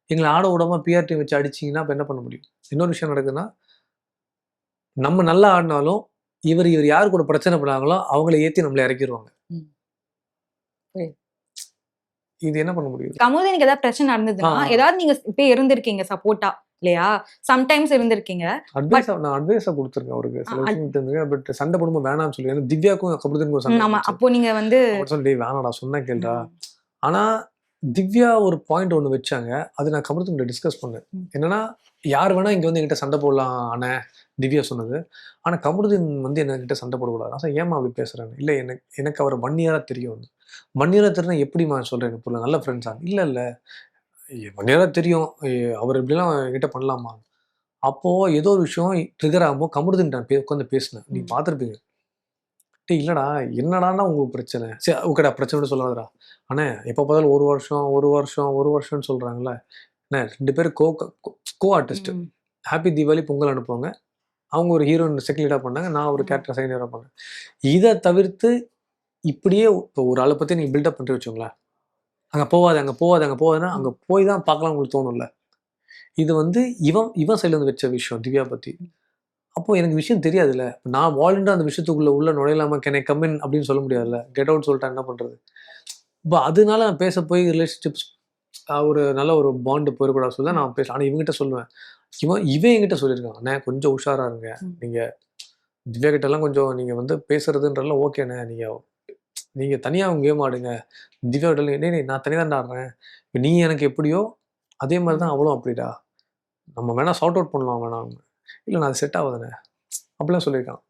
எங்களை ஆட விடாமல் பிஆர் டீம் வச்சு அடிச்சிங்கன்னா அப்போ என்ன பண்ண முடியும்? இன்னொரு விஷயம் நடக்குதுன்னா, நம்ம நல்லா ஆடினாலும் இவர் யார் கூட பிரச்சனை பண்ணாங்களோ அவங்கள ஏற்றி நம்மளை இறக்கிடுவாங்க. இது என்ன பண்ண முடியும்? கமருதீனுக்கு ஏதாவது பிரச்சனை நடந்ததுன்னா ஏதாவது நீங்க இப்ப இருந்திருக்கீங்க சப்போர்ட்டா இல்லையா? சம்டைம்ஸ் இருந்திருக்கீங்க. நான் அட்வைஸா கொடுத்துருக்கேன் அவருக்கு, சில விஷயம் தெரிஞ்சுங்க. பட் சண்டை போடும்போது வேணாம்னு சொல்லி, ஏன்னா திவ்யாக்கும் கமருதீனுக்கும் ஒரு சண்டை. அப்போ நீங்க வந்து சொல்லி வேணாடா சொன்னா கேள்றா. ஆனா திவ்யா ஒரு பாயிண்ட் ஒன்று வச்சாங்க, அது நான் கமருதீன் டிஸ்கஸ் பண்ணேன். என்னன்னா, யார் வேணா இங்க வந்து என்கிட்ட சண்டை போடலாம் அண்ணே, திவ்யா சொன்னது. ஆனா கமருதீன் வந்து என்கிட்ட சண்டை போடக்கூடாது. நான் ஏமா அப்படி பேசுறேன்னு. இல்லை, எனக்கு அவர் 1 year தெரியும். 1 year தெரியும் எப்படிமா சொல்றேன்? எனக்கு புரியல. நல்ல ஃப்ரெண்ட்ஸா? இல்லை 1 year தெரியும், அவர் இப்படிலாம் என்கிட்ட பண்ணலாமா? அப்போ ஏதோ ஒரு விஷயம் ட்ரிகர் ஆகும்போது கமருதீன் உட்காந்து பேசினேன். நீ பார்த்துருப்பீங்க. டே இல்லடா, என்னடான்னா உங்களுக்கு பிரச்சனை? சரி ஓகேடா, பிரச்சனை சொல்லாதடா. அண்ணே எப்போ பார்த்தாலும் ஒரு வருஷம்னு சொல்றாங்கல்ல. அண்ணே 2 பேரும் co artist. Happy Deepavali, Pongal அனுப்புவாங்க. அவங்க ஒரு ஹீரோயின் செகண்ட் லீடாக பண்ணாங்க, நான் ஒரு கேரக்டர் செகண்ட் லீடாக பண்ணேன். இதை தவிர்த்து இப்படியே இப்போ ஒரு ஆளை பற்றி நீங்கள் பில்டப் பண்ணிட்டு வச்சோங்களேன், அங்கே போவாதுன்னா அங்கே போய் தான் பார்க்கலாம் உங்களுக்கு தோணும்ல. இது வந்து இவன் சைட்லேருந்து வச்ச விஷயம் திவ்யா பற்றி. அப்போது எனக்கு விஷயம் தெரியாதுல்ல. நான் வாலண்டாக அந்த விஷயத்துக்குள்ளே உள்ள நுழையலாமா, கேன் ஐ கம் இன் அப்படின்னு சொல்ல முடியாதுல்ல. கெட் அவுட் சொல்லிட்டா என்ன பண்ணுறது? இப்போ அதனால நான் பேச போய் ரிலேஷன்ஷிப்ஸ் ஒரு நல்ல ஒரு பாண்டு போயிடக்கூடாது சொல்லி தான் நான் பேசுகிறேன். ஆனால் இவங்ககிட்ட சொல்லுவேன், இவன் என்கிட்ட சொல்லியிருக்கான், அண்ணே கொஞ்சம் உஷாராக இருங்க, நீங்கள் திவ்யா கிட்டலாம் கொஞ்சம் நீங்கள் வந்து பேசுறதுன்றலாம் ஓகேண்ணே, நீங்கள் தனியாக அவங்க கேம் ஆடுங்க. திவ்யா கிட்ட நான் தனியாக தான் ஆடுறேன், இப்போ நீ எனக்கு எப்படியோ அதே மாதிரி தான் அவளும் அப்படிடா, நம்ம வேணால் சார்ட் அவுட் பண்ணலாம் வேணாம். இல்லை நான் அது செட் ஆகுதுண்ணே அப்படிலாம் சொல்லியிருக்கான்.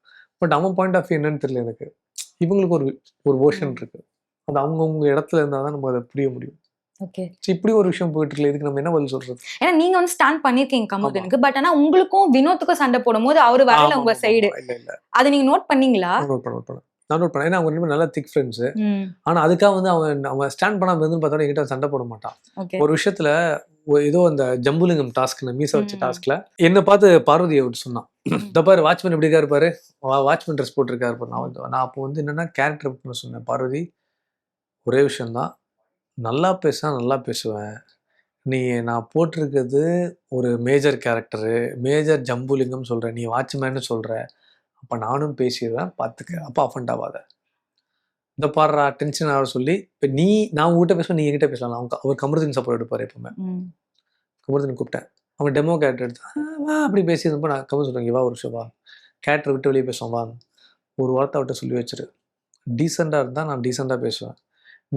பட் அவன் பாயிண்ட் ஆஃப் வியூ என்னன்னு தெரியல எனக்கு. இவங்களுக்கு ஒரு வேர்ஷன் இருக்கு, அது அவங்கவுங்க இடத்துல இருந்தால் தான் நம்ம அதை புரிய முடியும். ஓகே, இப்படி ஒரு விஷயம் போயிட்டு இருக்கு. இதுக்கு நம்ம என்ன பதில் சொல்றது? ஏன்னா நீங்க வந்து ஸ்டாண்ட் பண்ணிருக்கீங்க கமருதீனுக்கு. பட் ஆனா உங்களுக்கும் வினோத்துக்கும் சண்டை போடும்போது அவரு வரல உங்க சைடு. அதை நீங்க நோட் பண்ணீங்களா? நோட் பண்ணேன். ஏன்னா அவங்க 2 பேரும் நல்ல திக் ஃப்ரெண்ட்ஸ். ஆனா அதுக்காக வந்து அவன் ஸ்டாண்ட் பண்ணாம இருந்து பார்த்தா என்கிட்ட சண்டை போட மாட்டான். ஒரு விஷயத்துல ஏதோ அந்த ஜம்புலிங்கம் டாஸ்க், மீச வச்ச டாஸ்க்ல என்ன பார்த்து பார்வதி அவர் சொன்னான், இந்த பாரு வாட்ச்மேன் எப்படி இருக்காரு பாரு, வாட்ச்மேன் ட்ரெஸ் போட்டிருக்காரு பாரு. நான் அப்போ வந்து என்னன்னா கேரக்டர் சொன்னேன், பார்வதி ஒரே விஷயம்தான், நல்லா பேசுவேன். நான் போட்டிருக்கிறது ஒரு மேஜர் கேரக்டரு, மேஜர் ஜம்புலிங்கம் சொல்கிறேன், நீ வாட்ச்மேன்னு சொல்கிற, அப்போ நானும் பேசிடுவேன் பார்த்துக்க, அப்போ அஃபண்ட் ஆகாத. இந்த பாடுறா டென்ஷன் ஆக சொல்லி, இப்போ நான் உங்ககிட்ட பேசுவேன், நீ என்கிட்ட பேசலாம். அவர் கமருதீன் சப்போர்ட் எடுப்பார் எப்பவுமே. கமருதீன் கூப்பிட்டேன், அவன் டெமோ கேரக்டர் எடுத்து அப்படி பேசியிருந்தப்போ நான் கமர் சொல்கிறேன், வா ஒரு விஷயம் வா, கேரக்டர் விட்டு வெளியே பேசுவோம் வா, ஒரு வார்த்தை அவட்ட சொல்லி வச்சிரு, டீசெண்டாக இருந்தால் நான் டீசெண்டாக பேசுவேன்,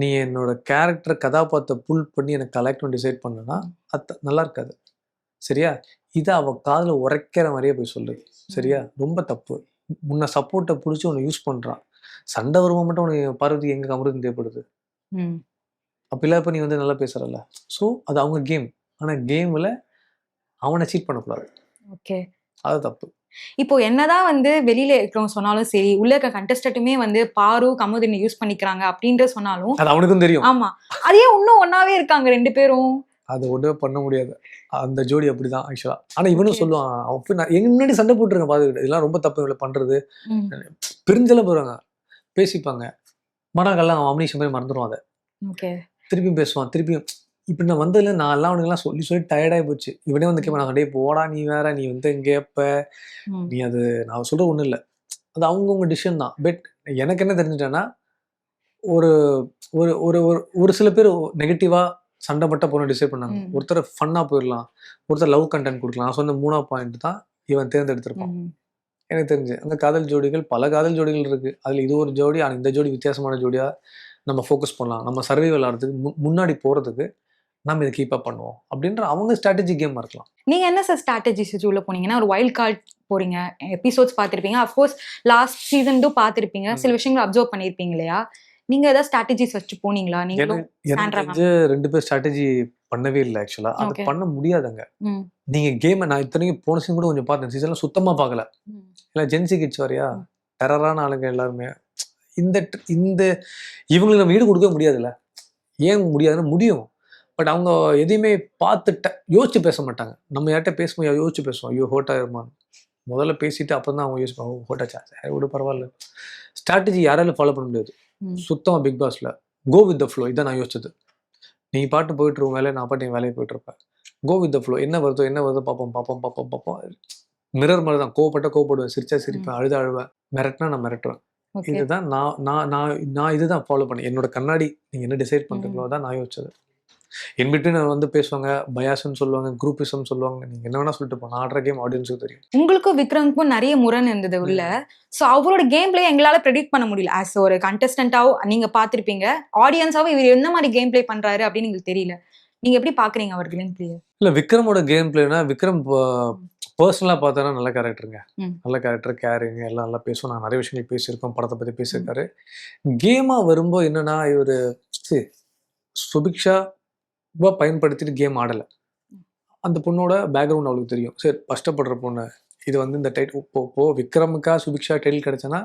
நீ என்னோட கேரக்டர் கதாபாத்திரத்தை புல் பண்ணி எனக்கு கலெக்ட்னு டிசைட் பண்ணனா அது நல்லா இருக்காது, சரியா? இதை அவள் காதில் உரைக்கிற மாதிரியே போய் சொல்லு, சரியா? ரொம்ப தப்பு. உன்னை சப்போர்ட்டை பிடிச்சி உன்னை யூஸ் பண்ணுறான், சண்டை வருவா மட்டும் உனக்கு பார்வதி எங்கே கமருதீன் தேவைப்படுது? அப்போ இல்லாப்ப நீ வந்து நல்லா பேசுறல. ஸோ அது அவங்க கேம். ஆனால் கேமில் அவனை சீட் பண்ணக்கூடாது. ஓகே, அது தப்பு. இப்போ என்னதான் வந்து வெளியில இருக்கிறவங்க சொன்னாலும் சரி, உள்ள இருக்க கண்டஸ்டன்ட்டுமே வந்து பாரு கமருதீனை யூஸ் பண்ணிக்கிறாங்க அப்படின்ற சொன்னாலும் அது அவனுக்கும் தெரியும். ஆமா, அதே இன்னும் ஒன்னாவே இருக்காங்க 2 பேரும். அது ஒன்றுமே பண்ண முடியாது, அந்த ஜோடி அப்படிதான் ஆக்சுவலா. ஆனா இவனும் சொல்லுவான், அவன் நான் எங்க முன்னாடி சண்டை போட்டுருக்கேன் பார்த்துக்கிட்டு, இதெல்லாம் ரொம்ப தப்பு இவ்வளவு பண்றது, பிரிஞ்செல்லாம் போறாங்க, பேசிப்பாங்க, மனங்கள்லாம் அவன் அம்னீஷன் மாதிரி மறந்துடுவான். அதை திருப்பியும் பேசுவான், திருப்பியும் இப்படி நான் வந்ததுல நான் எல்லாம் அவனுங்கெல்லாம் சொல்லி டயர்டாகி போச்சு. இவனே வந்து கேட்பேன், நான் டே போடா நீ வேற, நீ வந்து கேட்ப, நீ அது நான் சொல்ற ஒன்றும் இல்லை, அது அவங்கவுங்க டிசிஷன் தான். பட் எனக்கு என்ன தெரிஞ்சுட்டேன்னா, ஒரு ஒரு ஒரு ஒரு சில பேர் நெகட்டிவா சண்டை பட்ட போன டிசைட் பண்ணாங்க. ஒருத்தர் ஃபன்னா போயிடலாம், ஒருத்தர் லவ் கண்டென்ட் கொடுக்கலாம். நான் சொன்ன 3ஆவது பாயிண்ட் தான் இவன் தேர்ந்தெடுத்திருப்பான். எனக்கு தெரிஞ்சு அந்த காதல் ஜோடிகள், பல காதல் ஜோடிகள் இருக்கு, அதுல இது ஒரு ஜோடி, ஆனால் இந்த ஜோடி வித்தியாசமான ஜோடியா நம்ம ஃபோக்கஸ் பண்ணலாம், நம்ம சர்வைவல் ஆகிறதுக்கு முன்னாடி போறதுக்கு நம்ம இதை கீப் அப் பண்ணுவோம் அப்படின்ற அவங்க ஸ்ட்ராட்டஜி கேம் இருக்கலாம். நீங்க என்ன சார் ஸ்ட்ராட்டஜிஸ் உள்ள போனீங்கன்னா, ஒரு வைல்ட் கார்டு போறீங்க, எபிசோட்ஸ் பார்த்திருப்பீங்க, அஃப்கோர்ஸ் லாஸ்ட் சீசன் பார்த்திருப்பீங்க, சில விஷயங்களை அப்சர்வ் பண்ணிருப்பீங்க இல்லையா? நீங்க ஏதாவது ஸ்ட்ராட்டஜிஸ் வச்சு போனீங்களா? நீங்க 2 பேர் ஸ்ட்ராட்டஜி பண்ணவே இல்லை ஆக்சுவலா. அது பண்ண முடியாதுங்க. நீங்க கேம் நான் இத்தனைக்கும் போன சீசன் கூட கொஞ்சம் பார்த்தேன், சீசன்ல சுத்தமா பார்க்கல. இல்லை ஜென்சி கிட்ஸ் வரையா டெரரான ஆளுங்க எல்லாருமே. இந்த இவங்களுக்கு நம்ம ஈடு கொடுக்க முடியாதுல்ல. ஏன் முடியாதுன்னு முடியும், பட் அவங்க எதையுமே பார்த்துட்ட யோசிச்சு பேச மாட்டாங்க. நம்ம யார்கிட்ட பேசும்போது யோசிச்சு பேசுவோம். ஐயோ ஹோட்டா இருமான்னு. முதல்ல பேசிட்டு அப்புறம் தான் அவங்க யோசிப்பாங்க. ஹோட்டாச்சா சரி விட பரவாயில்ல. ஸ்ட்ராட்டஜி யாராலும் ஃபாலோ பண்ண முடியாது. சுத்தமாக பிக் பாஸ்ல கோ வித் த ஃப்ளோ. இதான் நான் யோசிச்சது. நீ பாட்டு போயிட்டு இருக்க வேலையை நான் பாட்டு என் வேலையை போயிட்டு இருப்பேன். Go with the flow. என்ன வருதோ பார்ப்போம். மிரர் மாதிரி தான். கோவப்படுவேன், சிரிச்சா சிரிப்பேன், அழுவேன், மிரட்டினா நான் மிரட்டுவேன். இதுதான் நான் இதுதான் ஃபாலோ பண்ணேன். என்னோட கண்ணாடி நீங்க என்ன டிசைட் பண்றீங்களோ தான் நான் யோசிச்சது. என் பிட்வீன் வந்து பேசுவாங்க, பயாஸ்ன்னு சொல்லுவாங்க, குரூப்பிசம் சொல்லுவாங்க. நீங்க என்ன வேணா சொல்லிட்டு போங்க. நான் ஆடுற கேம் ஆடியன்ஸுக்கு தெரியும். உங்களுக்கும் விக்ரமுக்கும் நிறைய முரண் இருந்தது உள்ள. சோ அவரோட கேம் பிளே எங்களால ப்ரெடிக்ட் பண்ண முடியல. ஆஸ் ஒரு கண்டஸ்டன்டாவும் நீங்க பாத்திருப்பீங்க, ஆடியன்ஸாவும் இவர் என்ன மாதிரி கேம் பிளே பண்றாரு அப்படின்னு உங்களுக்கு தெரியல. நீங்க எப்படி பாக்குறீங்க அவர் கேம் பிளே? இல்ல விக்ரமோட கேம் பிளேனா, விக்ரம் பர்சனலா பார்த்தா நல்ல கேரக்டருங்க. நல்ல கேரக்டர், கேரிங் எல்லாம் நல்லா பேசுவோம். நான் நிறைய விஷயங்கள் பேசியிருக்கோம், படத்தை பத்தி பேசியிருக்காரு. கேமா வரும்போது என்னன்னா, இவரு சுபிக்ஷா பயன்படுத்திட்டு கேம் ஆடலை. அந்த பொண்ணோட பேக்ரவுண்ட் அவளுக்கு தெரியும். சரி கஷ்டப்படுற பொண்ணு இது வந்து இந்த டைட்டில் இப்போ விக்ரமுக்கா சுபிக்ஷா டைட்டில் கிடைச்சேன்னா,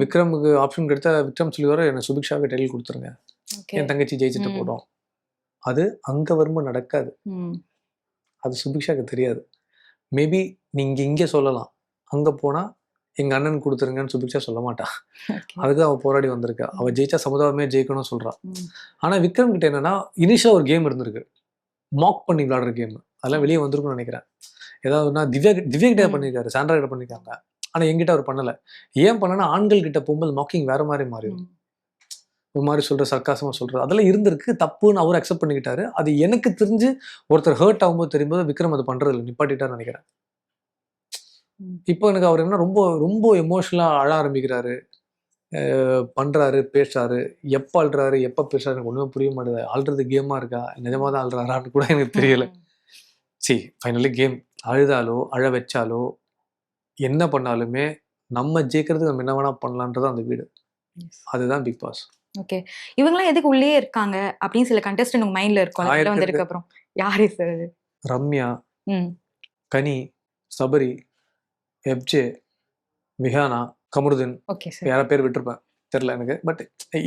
விக்ரமுக்கு ஆப்ஷன் கிடைத்தா விக்ரம் சொல்லி வர என்ன சுபிக்ஷாவுக்கு டைட்டில் கொடுத்துருங்க, என் தங்கச்சி ஜெயிச்சுட்டு போடும். அது அங்க வரும்போது நடக்காது. அது சுபிக்ஷாவுக்கு தெரியாது. மேபி நீங்க இங்கே சொல்லலாம், அங்க போனா எங்க அண்ணன் கொடுத்துருங்கன்னு சுபிக்ஷா சொல்ல மாட்டா. அதுக்கு அவ போராடி வந்திருக்கா. அவ ஜெயிச்சா சமுதாயமே ஜெயிக்கணும்னு சொல்றா. ஆனா விக்ரம் கிட்ட என்னன்னா, இனிஷியலா ஒரு கேம் இருந்திருக்கு, மாக் பண்ணி விளையாடுற கேம். அதெல்லாம் வெளியே வந்திருக்கும்னு நினைக்கிறேன். ஏதாவதுனா திவ்யா கிட்ட பண்ணியிருக்காரு, சாண்ட்ரா கிட்ட பண்ணியிருக்காங்க. ஆனா என்கிட்ட அவர் பண்ணல. ஏன் பண்ணனா, ஆண்கள் கிட்ட போகும்போது மாக்கிங் வேற மாதிரி மாறிடும். ஒரு மாதிரி சொல்ற, சர்க்காசமா சொல்றது, அதெல்லாம் இருந்திருக்கு. தப்புன்னு அவர் அக்செப்ட் பண்ணிக்கிட்டாரு. அது எனக்கு தெரிஞ்சு ஒருத்தர் ஹர்ட் ஆகும்போது தெரியும்போது விக்ரம் அது பண்றது இல்லை, நிப்பாட்டிட்டான்னு நினைக்கிறேன். இப்போ எனக்கு அவர் என்ன ரொம்ப ரொம்ப எமோஷனலா அழ ஆரம்பிக்கிறாரு, பண்றாரு, பேசுறாரு. எப்போ அழுறாரு, எப்போ பேசுறாரு எனக்கு ஒண்ணுமே புரிய மாட்டேது. அழுறது கேமா இருக்கா, நிஜமா தான் அழுறாரான்னு கூட எனக்கு தெரியல. Finally game. அழுதாலோ அழ வச்சாலோ என்ன பண்ணாலுமே நம்ம ஜெயிக்கிறதுக்கு நம்ம என்ன வேணா பண்ணலான்றது அந்த வீடு. அதுதான் பிக் பாஸ். ஓகே, இவங்கெல்லாம் எதுக்கு உள்ளே இருக்காங்க அப்படின்னு சில கண்டஸ்டன்ட் உங்க மைண்ட்ல இருக்கும் வந்ததுக்கு அப்புறம்? யாரு சார்? ரம்யா, கனி, சபரி, எப்ஜே, விஹானா, கமருதீன், யார பேர் விட்டுருப்பேன் தெரியல எனக்கு. பட்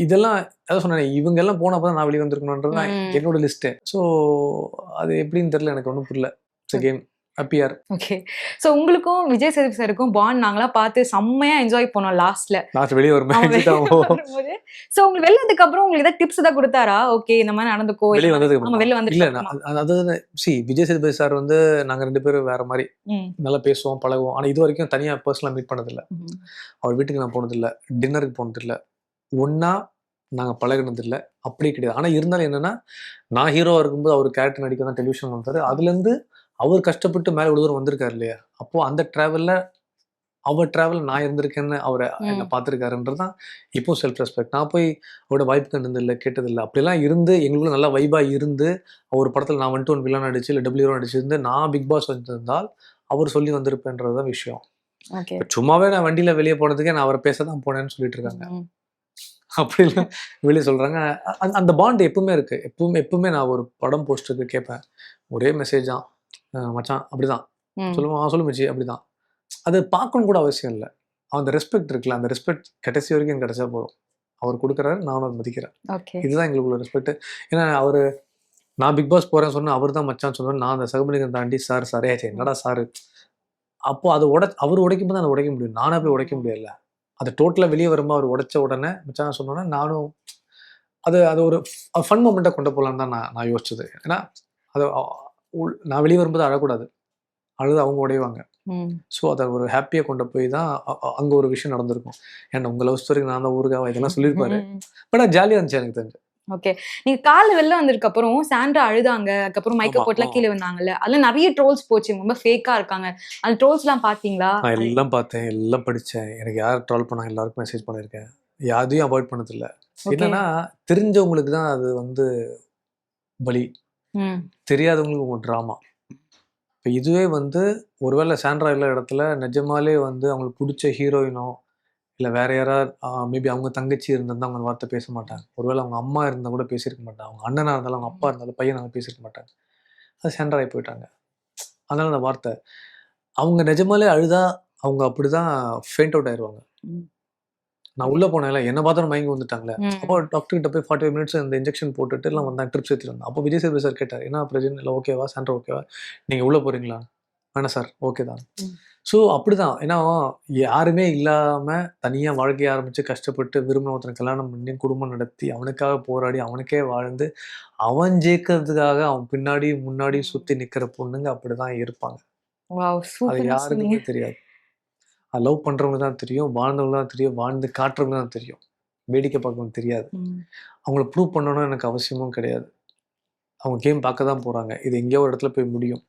இதெல்லாம் அதான் சொன்னேன், இவங்க எல்லாம் போனப்போ தான் நான் வெளியே வந்திருக்கணும்ன்றது தான் என்னோட லிஸ்ட்டு. ஸோ அது எப்படின்னு தெரியல, எனக்கு ஒன்றும் புரியல. It's game. ஹாப்பியார். ஓகே, ஸோ உங்களுக்கும் விஜய் சேதுபதி சாருக்கும் பாண்ட் நாங்களாம் பார்த்து செம்மையா என்ஜாய் பண்ணோம். லாஸ்ட் வெளியே வரும்போது ஸோ உங்களுக்கு வெளில வந்ததுக்கு அப்புறம் உங்களுக்கு ஏதாவது டிப்ஸ் தான் கொடுத்தாரா? ஓகே இந்த மாதிரி நடந்துக்கோ. வெளியே வந்ததுக்கு வெளில வந்து இல்லை, அதாவது விஜய் சேதுபதி சார் வந்து நாங்கள் 2 பேரும் வேற மாதிரி நல்லா பேசுவோம், பழகுவோம். ஆனால் இது வரைக்கும் தனியாக பர்சனலாக மீட் பண்ணதில்லை. அவர் வீட்டுக்கு நான் போனதில்லை, டின்னருக்கு போனதில்லை, ஒன்றா நாங்கள் பழகினதில்லை, அப்படி கிடையாது. ஆனால் இருந்தாலும் என்னென்னா, நான் ஹீரோவாக இருக்கும்போது அவர் கேரக்டர் நடிக்க தான் டெலிவிஷன் வந்தார். அதுலேருந்து அவர் கஷ்டப்பட்டு மேலே இவ்வளோ தூரம் வந்திருக்காரு இல்லையா? அப்போது அந்த ட்ராவலில் அவர் ட்ராவல் நான் இருந்திருக்கேன்னு அவரை என்னை பார்த்துருக்காருன்றது தான் இப்போ செல்ஃப் ரெஸ்பெக்ட். நான் போய் அவரோட வாய்ப்பு கண்டதில்லை, கேட்டதில்லை. அப்படிலாம் இருந்து எங்களுக்குள்ள நல்லா வைபாக இருந்து அவர் படத்தில் நான் 1 வில்லன் அடிச்சு இல்லை டபுள் ஹீரோ அடிச்சிருந்து நான் பிக் பாஸ் வந்திருந்தால் அவர் சொல்லி வந்திருப்பேன்றது தான் விஷயம். சும்மாவே நான் வண்டியில் வெளியே போனதுக்கே நான் அவரை பேச தான் போனேன்னு சொல்லிட்டு இருக்காங்க. அப்படிலாம் வெளியே சொல்கிறாங்க. அந்த பாண்ட் எப்பவுமே இருக்குது. எப்பவுமே நான் ஒரு படம் போஸ்டருக்கு கேட்பேன், ஒரே மெசேஜ் தான், மச்சான் அப்படிதான் சொல்லுவான், சொல்லுமிச்சு அப்படிதான். அது பார்க்கணும் கூட அவசியம் இல்லை. அந்த ரெஸ்பெக்ட் இருக்குல்ல, அந்த ரெஸ்பெக்ட் கடைசி வரைக்கும் எனக்கு கிடைச்சா போதும். அவர் கொடுக்குறாரு, நானும் அதை மதிக்கிறேன். இதுதான் எங்களுக்குள்ள ரெஸ்பெக்ட். ஏன்னா அவர் நான் பிக் பாஸ் போகிறேன்னு சொன்னால் அவர் தான் மச்சான் சொல்லுவேன். நான் அந்த சகமணிகன் தாண்டி சார் சாரே ஆச்சு என்னடா சாரு. அப்போது அது அவர் உடைக்கும் போது அதை உடைக்க முடியும், நானாக போய் உடைக்க முடியல. அது டோட்டலாக வெளியே வரும்போது அவர் உடைச்ச உடனே மச்சான் சொன்னோன்னே நானும் அது ஒரு ஃபன் மூமெண்ட்டாக கொண்டு போகலான்னு தான் நான் யோசிச்சது. ஏன்னா அது நான் வெளியே வரும்போது அழக்கூடாது, அழுது அவங்க உடைவாங்க. ஸோ அதை ஒரு ஹாப்பியாக கொண்டு போய் தான் அங்கே ஒரு விஷயம் நடந்திருக்கும். ஏன்னா உங்கள் லவ் ஸ்டோரிக்கு நான் தான் ஊருக்காக இதெல்லாம் சொல்லியிருப்பாரு. பட் அது ஜாலியாக இருந்துச்சு எனக்கு தெரிஞ்சு. ஓகே, நீங்க கால வெளில வந்ததுக்கு அப்புறம் சாண்ட்ரா அழுதாங்க, அதுக்கப்புறம் மைக்க போட்டுலாம் கீழே வந்தாங்கல்ல, அதெல்லாம் நிறைய ட்ரோல்ஸ் போச்சு, ரொம்ப ஃபேக்கா இருக்காங்க. அந்த ட்ரோல்ஸ் எல்லாம் பாத்தீங்களா? நான் எல்லாம் பார்த்தேன், எல்லாம் படித்தேன். எனக்கு யார் ட்ரோல் பண்ணாங்க எல்லாருக்கும் மெசேஜ் பண்ணியிருக்கேன். யாரையும் அவாய்ட் பண்ணதில்லை. என்னன்னா தெரிஞ்சவங்களுக்கு தான் அது வந்து வலி, தெரியாதவங்களுக்கு உங்க ட்ராமா. இப்போ இதுவே வந்து ஒருவேளை சாண்ட்ரா எல்லா இடத்துல நிஜமாலே வந்து அவங்களுக்கு பிடிச்ச ஹீரோயினோ இல்லை வேற யாராவது மேபி அவங்க தங்கச்சி இருந்தால் அவங்க வார்த்தை பேச மாட்டாங்க. ஒருவேளை அவங்க அம்மா இருந்தால் கூட பேசியிருக்க மாட்டாங்க. அவங்க அண்ணனாக இருந்தாலும் அவங்க அப்பா இருந்தாலும் பையனாக பேசியிருக்க மாட்டாங்க. அது சாண்ட்ரா ஆகி போயிட்டாங்க. அதனால அந்த வார்த்தை அவங்க நிஜமாலே அழுதா அவங்க அப்படிதான் ஃபெயிண்ட் அவுட் ஆயிடுவாங்க. நான் உள்ள போனேன்ல, என்ன பார்த்தா மயங்கி வந்துட்டாங்களே. ம். அப்போ டாக்டர் கிட்ட போய் 45 மினிட்ஸ் இந்த இன்ஜெக்ஷன் போட்டுட்டு எல்லாம் வந்தாங்க, ட்ரிப்ஸ் ஏற்றிட்டு வந்தேன். அப்போ விஜய் சேதுபதி சார் கேட்டார், என்ன பிரச்சனை இல்லை, ஓகேவா, சென்டர் ஓகேவா, நீங்கள் உள்ளே போகிறீங்களா? வேணாம் சார், ஓகே தான். ம். ஸோ அப்படிதான். ஏன்னா யாருமே இல்லாமல் தனியாக வாழ்க்கைய ஆரம்பித்து கஷ்டப்பட்டு விரும்பின ஒருத்தனை கல்யாணம் பண்ணி குடும்பம் நடத்தி அவனுக்காக போராடி அவனுக்கே வாழ்ந்து அவன் ஜெயிக்கிறதுக்காக அவன் பின்னாடி முன்னாடி சுற்றி நிற்கிற பொண்ணுங்க அப்படி தான் இருப்பாங்க. வாவ், அது சூப்பரா சொன்னீங்க. யாருக்குமே தெரியாது. அது லவ் பண்ணுறவங்க தான் தெரியும், வாழ்ந்தவங்க தான் தெரியும், வாழ்ந்து காட்டுறவங்க தான் தெரியும், வேடிக்கை பார்க்கணும் தெரியாது. ம். அவங்கள ப்ரூவ் பண்ணணும்னு எனக்கு அவசியமும் கிடையாது. அவங்க கேம் பார்க்க தான் போகிறாங்க, இது எங்கேயோ ஒரு இடத்துல போய் முடியும்,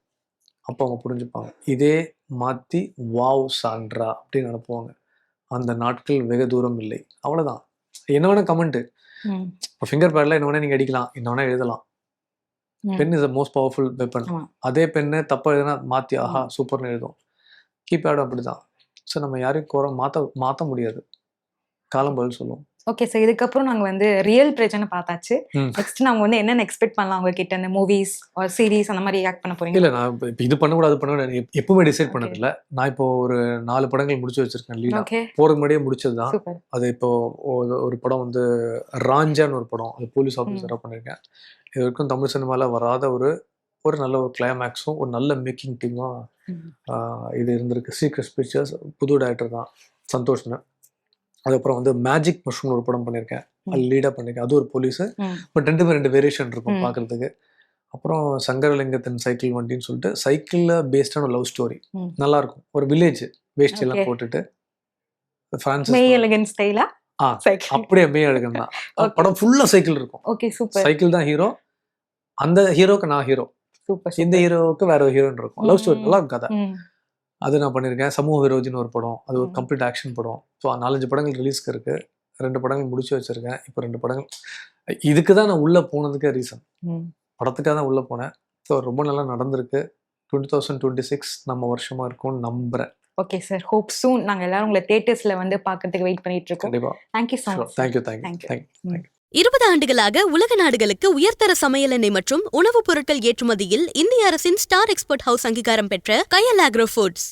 அப்போ அவங்க புரிஞ்சுப்பாங்க. இதே மாற்றி வாவ் சாண்ட்ரா அப்படின்னு அனுப்புவாங்க. அந்த நாட்கள் வெகு தூரம் இல்லை. அவ்வளோதான். என்ன வேணால் கமெண்ட்டு, ம். இப்போ ஃபிங்கர் பேடில் என்ன வேணால் நீங்கள் அடிக்கலாம், என்ன வேணால் எழுதலாம். ம். Pen is the most powerful weapon. ஆமா. அதே பெண்ணை தப்பாக எழுதுனா மாற்றி ஆஹா சூப்பர்னு எழுதும். கீபேடும் அப்படி தான். ஸோ நம்ம யாரையும் மாற்ற முடியாது. காலம் பதில் சொல்லும். ஓகே சார், இதுக்கப்புறம் நாங்க வந்து ரியல் பிரச்சனை பார்த்தாச்சு. ம். நெக்ஸ்ட் நாங்க வந்து என்னென்ன எக்ஸ்பெக்ட் பண்ணலாம் அவங்க கிட்ட, இந்த மூவிஸ் ஆர் சீரிஸ் அந்த மாதிரி ரியாக்ட் பண்ண போறீங்க? இல்லை, நான் இப்போ இது பண்ணக்கூடாது பண்ணக்கூடாது எப்பவுமே டிசைட் Okay. பண்ணதில்லை. நான் இப்போ ஒரு 4 படங்கள் முடிச்சு வச்சிருக்கேன் லீடா. ஓகே, போகிறதுக்கு முன்னாடியே முடிச்சது தான். சூப்பர். அது இப்போ ஒரு படம் வந்து ராஞ்சான்னு ஒரு படம், அது போலீஸ் ஆஃபீஸராக பண்ணியிருக்கேன். இது வரைக்கும் தமிழ் சினிமாவில் வராத ஒரு நல்ல ஒரு கிளைமேக்ஸும் ஒரு நல்ல மேக்கிங் டீமாக இது இருந்திருக்கு. சீக்ரெட் பிக்சர்ஸ், புது டைரக்டர் தான், சந்தோஷ்னு. அதுக்கப்புறம் வந்து மேஜிக் மஷ்ரூம் ஒரு படம் பண்ணியிருக்கேன், அது லீடாக பண்ணியிருக்கேன். அது ஒரு போலீஸு, பட் 2 வேரியேஷன் இருக்கும் பார்க்குறதுக்கு. அப்புறம் சங்கரலிங்கத்தின் சைக்கிள் வண்டின்னு சொல்லிட்டு சைக்கிளில் பேஸ்டான ஒரு லவ் ஸ்டோரி, நல்லாயிருக்கும். ஒரு வில்லேஜ் வேஷ்டியெல்லாம் Okay. போட்டுட்டு மே ஃப்ரான்சிஸ் எலகன் ஸ்டைலா? ஆ சைக்கிள். அப்படியே மே அழகன் தான். படம் ஃபுல்லாக சைக்கிள் இருக்கும். ஓகே, சூப்பர் சைக்கிள் தான் ஹீரோ. அந்த ஹீரோக்கு நான் ஹீரோ, சூப்பர். இந்த ஹீரோவுக்கு வேற ஒரு ஹீரோயின் இருக்கும். லவ் ஸ்டோரி நல்லா இருக்கும் கதை. ம். அது நான் பண்ணியிருக்கேன். சமூக விரோதின்னு ஒரு படம், அது ஒரு ம். கம்ப்ளீட் ஆக்ஷன் படம். ஸோ 4-5 படங்கள் ரிலீஸ்க்கு இருக்கு. 2 படங்கள் முடிச்சு வச்சிருக்கேன். இப்போ 2 படங்கள். இதுக்கு தான் நான் உள்ளே போனதுக்கே ரீசன், ம். படத்துக்காக தான் உள்ளே போனேன். ஸோ ரொம்ப நல்லா நடந்திருக்கு. 2026 நம்ம வருஷமா இருக்கும்னு நம்புறேன். ஓகே சார், ஹோப் சூன் நாங்க எல்லாரும் உங்களை தியேட்டர்ஸ்ல வந்து பார்க்கிறதுக்கு வெயிட் பண்ணிட்டு இருக்கோம். கண்டிப்பா. Thank you so much. Thank you. Thank you. 20 ஆண்டுகளாக உலக நாடுகளுக்கு உயர்தர சமையல் எண்ணெய் மற்றும் உணவுப் பொருட்கள் ஏற்றுமதியில் இந்திய அரசின் ஸ்டார் எக்ஸ்போர்ட் ஹவுஸ் அங்கீகாரம் பெற்ற கயல் ஆக்ரோ ஃபுட்ஸ்.